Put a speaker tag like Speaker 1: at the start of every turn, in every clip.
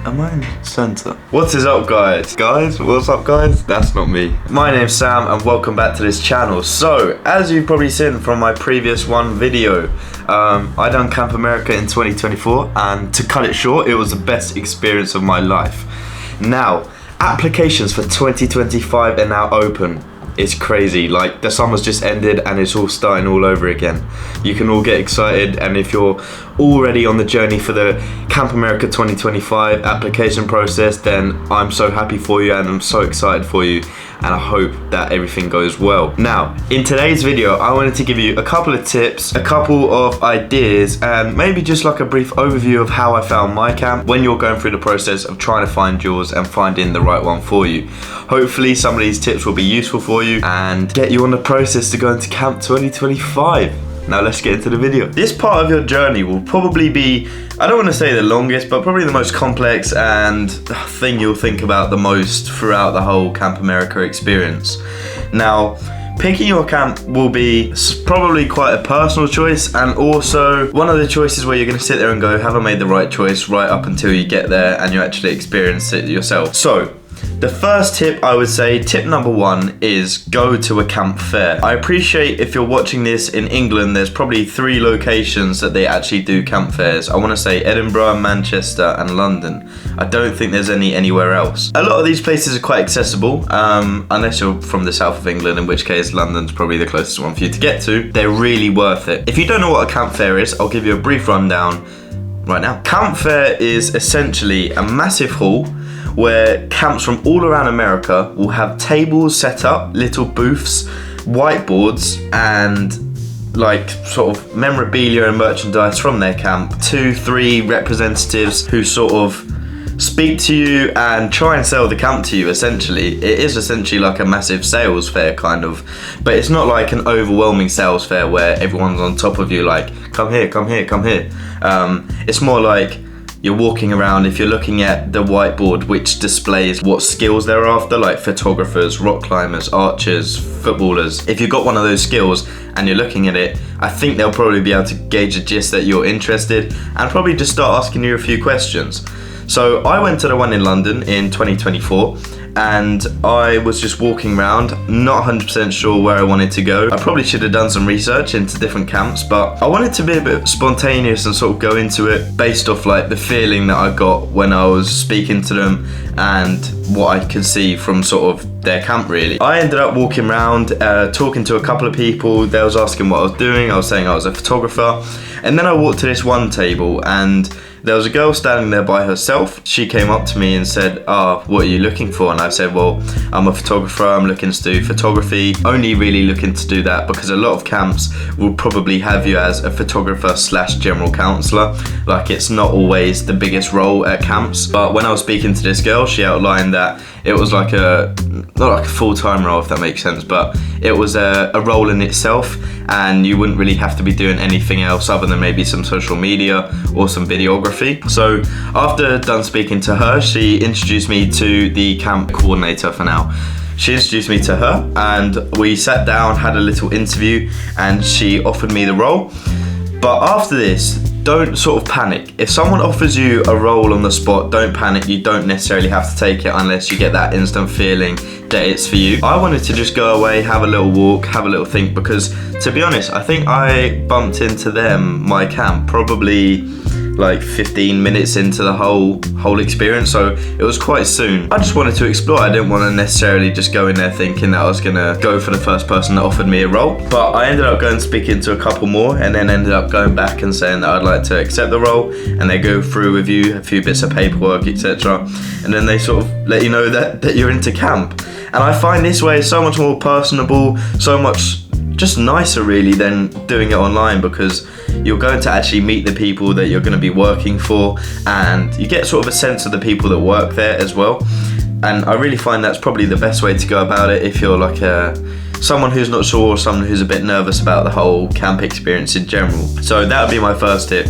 Speaker 1: Am I in centre?
Speaker 2: What is up, guys? What's up, guys? That's not me. My name's Sam and welcome back to this channel. So, as you've probably seen from my previous video, I done Camp America in 2024, and to cut it short, it was the best experience of my life. Now, applications for 2025 are now open. It's crazy, like the summer's just ended and it's all starting all over again. You can all get excited, and if you're already on the journey for the Camp America 2025 application process, then I'm so happy for you and I'm so excited for you, and I hope that everything goes well. Now, in today's video, I wanted to give you a couple of tips, a couple of ideas, and maybe just like a brief overview of how I found my camp when you're going through the process of trying to find yours and finding the right one for you. Hopefully some of these tips will be useful for you and get you on the process to go into Camp 2025. Now let's get into the video. This part of your journey will probably be, I don't want to say the longest, but probably the most complex and thing you'll think about the most throughout the whole Camp America experience. Now, picking your camp will be probably quite a personal choice, and also one of the choices where you're going to sit there and go, have I made the right choice, right up until you get there and you actually experience it yourself. So, the first tip, I would say, tip number one, is go to a camp fair. I appreciate if you're watching this in England, there's probably 3 locations that they actually do camp fairs. I want to say Edinburgh, Manchester and London. I don't think there's any anywhere else. A lot of these places are quite accessible, unless you're from the south of England, in which case London's probably the closest one for you to get to. They're really worth it. If you don't know what a camp fair is, I'll give you a brief rundown right now. Camp fair is essentially a massive hall where camps from all around America will have tables set up, little booths, whiteboards, and like sort of memorabilia and merchandise from their camp. 2-3 representatives who sort of speak to you and try and sell the camp to you. Essentially, it is essentially like a massive sales fair kind of, but it's not like an overwhelming sales fair where everyone's on top of you like, come here, come here, come here. It's more like you're walking around. If you're looking at the whiteboard, which displays what skills they're after, like photographers, rock climbers, archers, footballers. If you've got one of those skills and you're looking at it, I think they'll probably be able to gauge a gist that you're interested and probably just start asking you a few questions. So I went to the one in London in 2024, and I was just walking around, not 100% sure where I wanted to go. I probably should have done some research into different camps, but I wanted to be a bit spontaneous and sort of go into it based off like the feeling that I got when I was speaking to them and what I could see from sort of their camp really. I ended up walking around, talking to a couple of people. They was asking what I was doing. I was saying I was a photographer, and then I walked to this one table and there was a girl standing there by herself. She came up to me and said, what are you looking for? And I said, well, I'm a photographer, I'm looking to do photography. Only really looking to do that because a lot of camps will probably have you as a photographer / general counsellor. Like, it's not always the biggest role at camps. But when I was speaking to this girl, she outlined that it was like not like a full-time role, if that makes sense, but it was a role in itself, and you wouldn't really have to be doing anything else other than maybe some social media or some videography. So after done speaking to her, she introduced me to the camp coordinator for now. She introduced me to her and we sat down, had a little interview, and she offered me the role. But after this, don't sort of panic. If someone offers you a role on the spot, don't panic. You don't necessarily have to take it unless you get that instant feeling that it's for you. I wanted to just go away, have a little walk, have a little think, because to be honest, I think I bumped into my camp, probably like 15 minutes into the whole experience, so it was quite soon. I just wanted to explore. I didn't want to necessarily just go in there thinking that I was gonna go for the first person that offered me a role, but I ended up going speaking to a couple more and then ended up going back and saying that I'd like to accept the role, and they go through with you a few bits of paperwork, etc., and then they sort of let you know that you're into camp. And I find this way so much more personable, so much just nicer really than doing it online, because you're going to actually meet the people that you're going to be working for, and you get sort of a sense of the people that work there as well. And I really find that's probably the best way to go about it if you're like someone who's not sure, or someone who's a bit nervous about the whole camp experience in general. So that would be my first tip.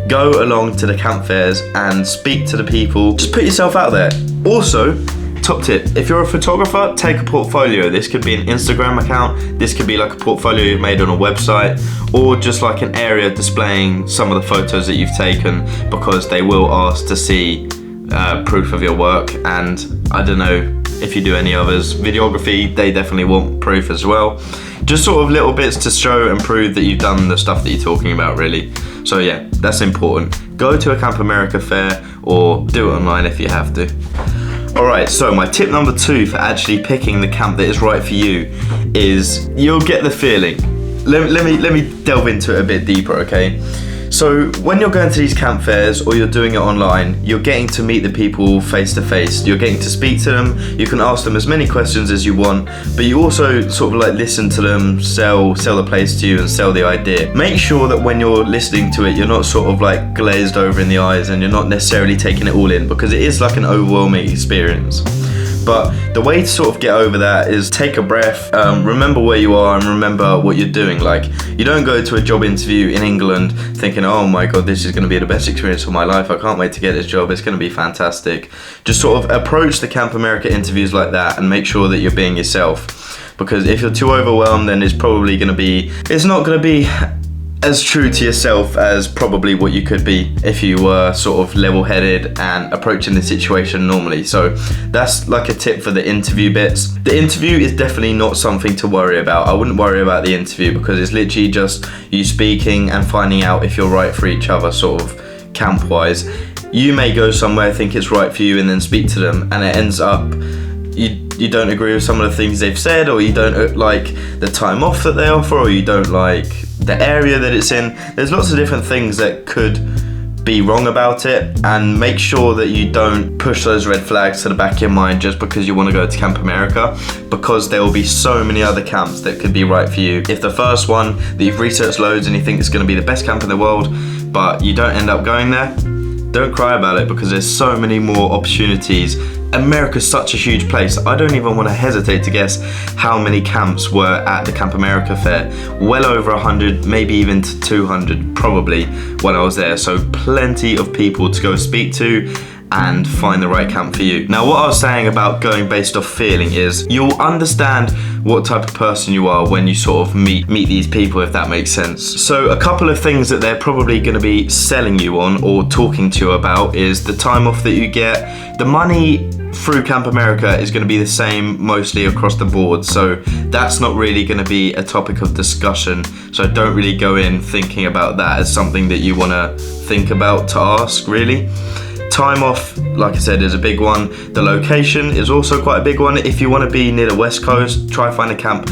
Speaker 2: Go along to the camp fairs and speak to the people. Just put yourself out there. Also, top tip, if you're a photographer, take a portfolio. This could be an Instagram account, this could be like a portfolio you've made on a website, or just like an area displaying some of the photos that you've taken, because they will ask to see proof of your work, and I don't know if you do any others. Videography, they definitely want proof as well. Just sort of little bits to show and prove that you've done the stuff that you're talking about, really. So yeah, that's important. Go to a Camp America fair or do it online if you have to. Alright, so my tip number 2 for actually picking the camp that is right for you is you'll get the feeling. Let me delve into it a bit deeper, okay? So when you're going to these camp fairs or you're doing it online, you're getting to meet the people face to face. You're getting to speak to them. You can ask them as many questions as you want, but you also sort of like listen to them, sell the place to you and sell the idea. Make sure that when you're listening to it, you're not sort of like glazed over in the eyes and you're not necessarily taking it all in, because it is like an overwhelming experience. But the way to sort of get over that is take a breath, remember where you are and remember what you're doing. Like, you don't go to a job interview in England thinking, oh my God, this is going to be the best experience of my life. I can't wait to get this job. It's going to be fantastic. Just sort of approach the Camp America interviews like that and make sure that you're being yourself. Because if you're too overwhelmed, then it's not going to be as true to yourself as probably what you could be if you were sort of level-headed and approaching the situation normally. So that's like a tip for the interview bits. The interview is definitely not something to worry about. I wouldn't worry about the interview because it's literally just you speaking and finding out if you're right for each other, sort of camp-wise. You may go somewhere, think it's right for you, and then speak to them, and it ends up you don't agree with some of the things they've said, or you don't like the time off that they offer, or you don't like the area that it's in. There's lots of different things that could be wrong about it, and make sure that you don't push those red flags to the back of your mind just because you want to go to Camp America, because there will be so many other camps that could be right for you. If the first one that you've researched loads and you think it's going to be the best camp in the world, but you don't end up going there, don't cry about it, because there's so many more opportunities. America's such a huge place. I don't even want to hesitate to guess how many camps were at the Camp America fair. Well over 100, maybe even to 200 probably when I was there. So plenty of people to go speak to and find the right camp for you. Now, what I was saying about going based off feeling is you'll understand what type of person you are when you sort of meet these people, if that makes sense. So a couple of things that they're probably going to be selling you on or talking to you about is the time off that you get. The money through Camp America is going to be the same mostly across the board, so that's not really going to be a topic of discussion. So don't really go in thinking about that as something that you want to think about to ask, really. Time off, like I said, is a big one. The location is also quite a big one. If you want to be near the West Coast, try find a camp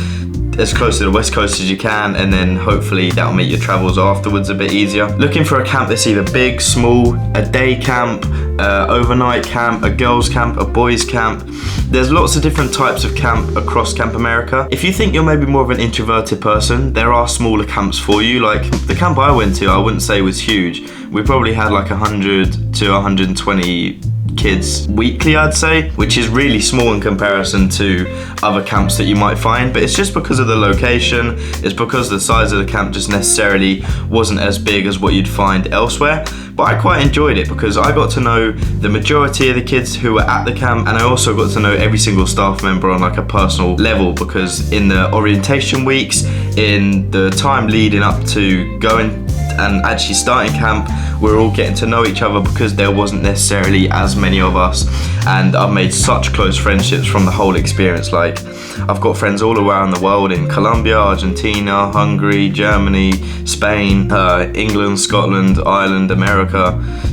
Speaker 2: as close to the West Coast as you can, and then hopefully that'll make your travels afterwards a bit easier. Looking for a camp that's either big, small, a day camp, overnight camp, a girls camp, a boys camp. There's lots of different types of camp across Camp America. If you think you're maybe more of an introverted person, there are smaller camps for you. Like the camp I went to, I wouldn't say was huge. We probably had like 100 to 120 kids weekly, I'd say, which is really small in comparison to other camps that you might find. But it's just because of the location, it's because the size of the camp just necessarily wasn't as big as what you'd find elsewhere. But I quite enjoyed it because I got to know the majority of the kids who were at the camp, and I also got to know every single staff member on like a personal level, because in the orientation weeks, in the time leading up to going and actually starting camp, we're all getting to know each other because there wasn't necessarily as many of us, and I've made such close friendships from the whole experience. Like, I've got friends all around the world, in Colombia, Argentina, Hungary, Germany, Spain, England, Scotland, Ireland, America,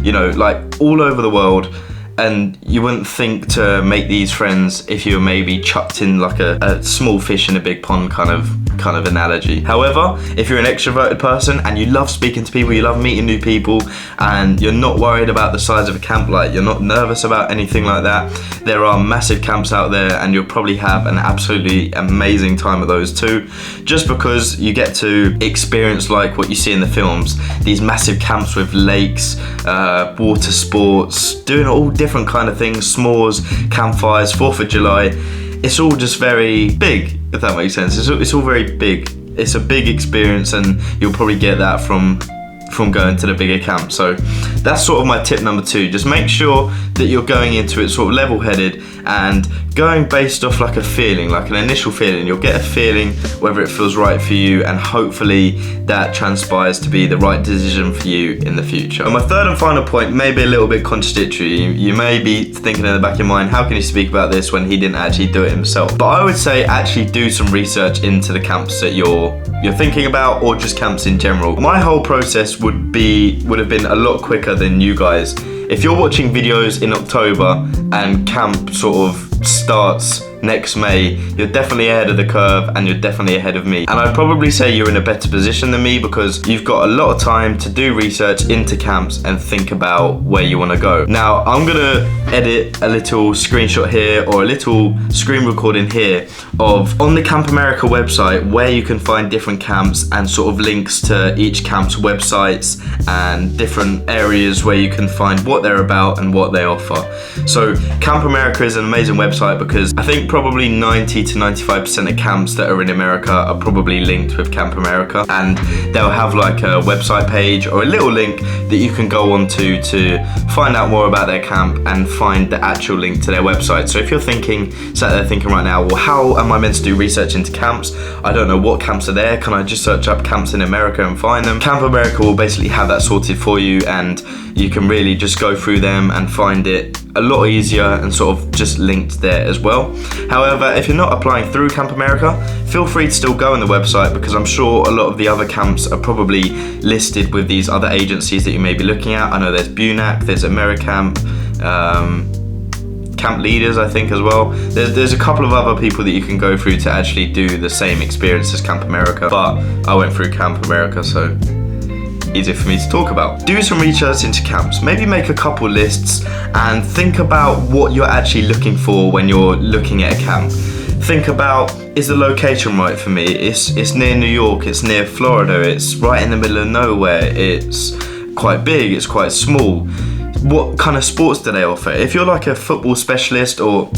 Speaker 2: you know, like all over the world. And you wouldn't think to make these friends if you were maybe chucked in like a small fish in a big pond kind of analogy. However, if you're an extroverted person and you love speaking to people, you love meeting new people, and you're not worried about the size of a camp, like you're not nervous about anything like that, there are massive camps out there, and you'll probably have an absolutely amazing time at those too, just because you get to experience like what you see in the films, these massive camps with lakes, water sports, doing all different kind of things, s'mores, campfires, 4th of July. It's all just very big, if that makes sense. It's all very big. It's a big experience, and you'll probably get that from from going to the bigger camp. So that's sort of my tip number 2. Just make sure that you're going into it sort of level-headed and going based off like a feeling, like an initial feeling. You'll get a feeling whether it feels right for you, and hopefully that transpires to be the right decision for you in the future. And my third and final point may be a little bit contradictory. You may be thinking in the back of your mind, how can he speak about this when he didn't actually do it himself? But I would say actually do some research into the camps that you're thinking about, or just camps in general. My whole process would have been a lot quicker than you guys. If you're watching videos in October and camp sort of starts next May, you're definitely ahead of the curve, and you're definitely ahead of me. And I'd probably say you're in a better position than me because you've got a lot of time to do research into camps and think about where you want to go. Now, I'm gonna edit a little screenshot here, or a little screen recording here of on the Camp America website where you can find different camps and sort of links to each camp's websites and different areas where you can find what they're about and what they offer. So Camp America is an amazing website because I think probably 90 to 95% of camps that are in America are probably linked with Camp America, and they'll have like a website page or a little link that you can go onto to find out more about their camp and find the actual link to their website. So if you're sat there thinking right now, well, how am I meant to do research into camps? I don't know what camps are there. Can I just search up camps in America and find them? Camp America will basically have that sorted for you, and you can really just go through them and find it a lot easier and sort of just linked there as well. However, if you're not applying through Camp America, feel free to still go on the website, because I'm sure a lot of the other camps are probably listed with these other agencies that you may be looking at. I know there's BUNAC, there's AmeriCamp, Camp Leaders, I think, as well. There's a couple of other people that you can go through to actually do the same experience as Camp America, but I went through Camp America, so easier for me to talk about. Do some research into camps, maybe make a couple lists and think about what you're actually looking for when you're looking at a camp. Think about, is the location right for me? It's near New York, it's near Florida, it's right in the middle of nowhere, it's quite big, it's quite small. What kind of sports do they offer? If you're like a football specialist or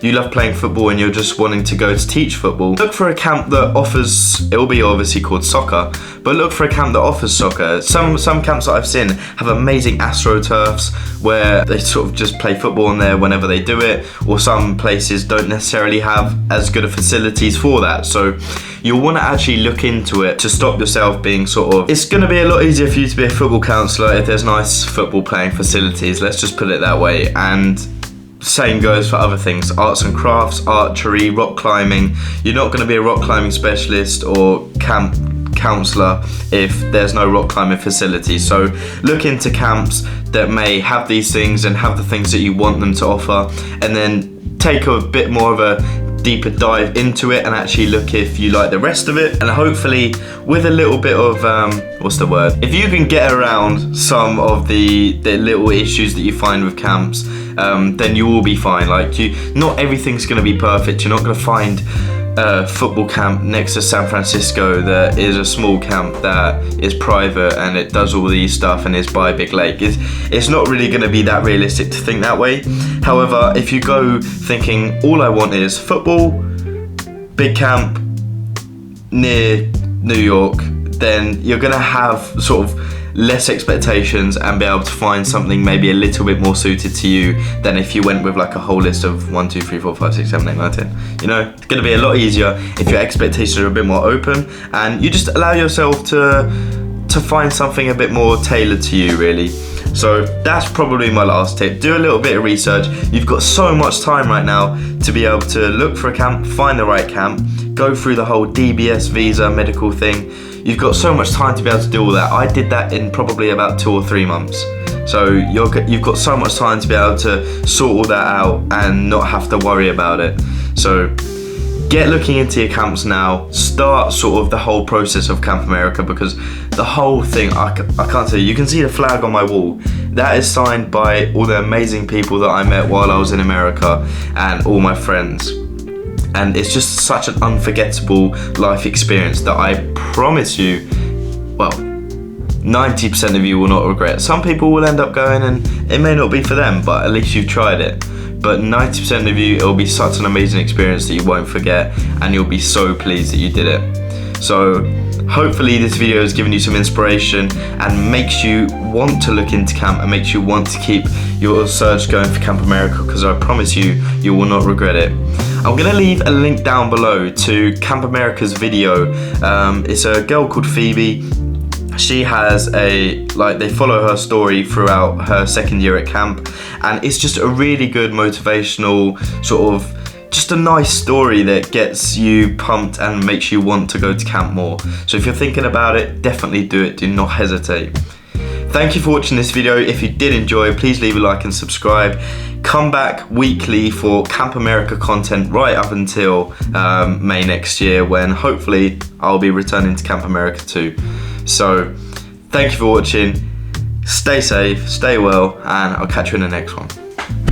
Speaker 2: you love playing football and you're just wanting to go to teach football, look for a camp that offers, it'll be obviously called soccer, but look for a camp that offers soccer. Some camps that I've seen have amazing AstroTurfs where they sort of just play football on there whenever they do it, or some places don't necessarily have as good of facilities for that. So you'll want to actually look into it to stop yourself being sort of, it's going to be a lot easier for you to be a football counsellor if there's nice football playing facilities, let's just put it that way. And same goes for other things, arts and crafts, archery, rock climbing. You're not going to be a rock climbing specialist or camp counsellor if there's no rock climbing facilities. So look into camps that may have these things and have the things that you want them to offer, and then take a bit more of a deeper dive into it and actually look if you like the rest of it. And hopefully with a little bit of if you can get around some of the little issues that you find with camps, then you will be fine. Like, not everything's going to be perfect. You're not going to find a football camp next to San Francisco that is a small camp that is private and it does all these stuff and is by a big lake. It's not really going to be that realistic to think that way. However, if you go thinking all I want is football, big camp near New York, then you're going to have sort of less expectations and be able to find something maybe a little bit more suited to you than if you went with like a whole list of 1, 2, 3, 4, 5, 6, 7, 8, 9, 10. You know, it's going to be a lot easier if your expectations are a bit more open and you just allow yourself to find something a bit more tailored to you, really. So that's probably my last tip. Do a little bit of research. You've got so much time right now to be able to look for a camp, find the right camp, go through the whole DBS visa medical thing. You've got so much time to be able to do all that. I did that in probably about 2 or 3 months. So you've got so much time to be able to sort all that out and not have to worry about it. So get looking into your camps now. Start sort of the whole process of Camp America, because the whole thing, I can't tell you, you can see the flag on my wall. That is signed by all the amazing people that I met while I was in America and all my friends. And it's just such an unforgettable life experience that I promise you, well, 90% of you will not regret. Some people will end up going and it may not be for them, but at least you've tried it. But 90% of you, it will be such an amazing experience that you won't forget and you'll be so pleased that you did it. So Hopefully this video has given you some inspiration and makes you want to look into camp and makes you want to keep your search going for Camp America, because I promise you, you will not regret it. I'm gonna leave a link down below to Camp America's video. It's a girl called Phoebe. She has they follow her story throughout her second year at camp, and it's just a really good motivational sort of, just a nice story that gets you pumped and makes you want to go to camp more. So if you're thinking about it, definitely do it, do not hesitate. Thank you for watching this video. If you did enjoy, please leave a like and subscribe. Come back weekly for Camp America content right up until May next year, when hopefully I'll be returning to Camp America too. So thank you for watching, stay safe, stay well, and I'll catch you in the next one.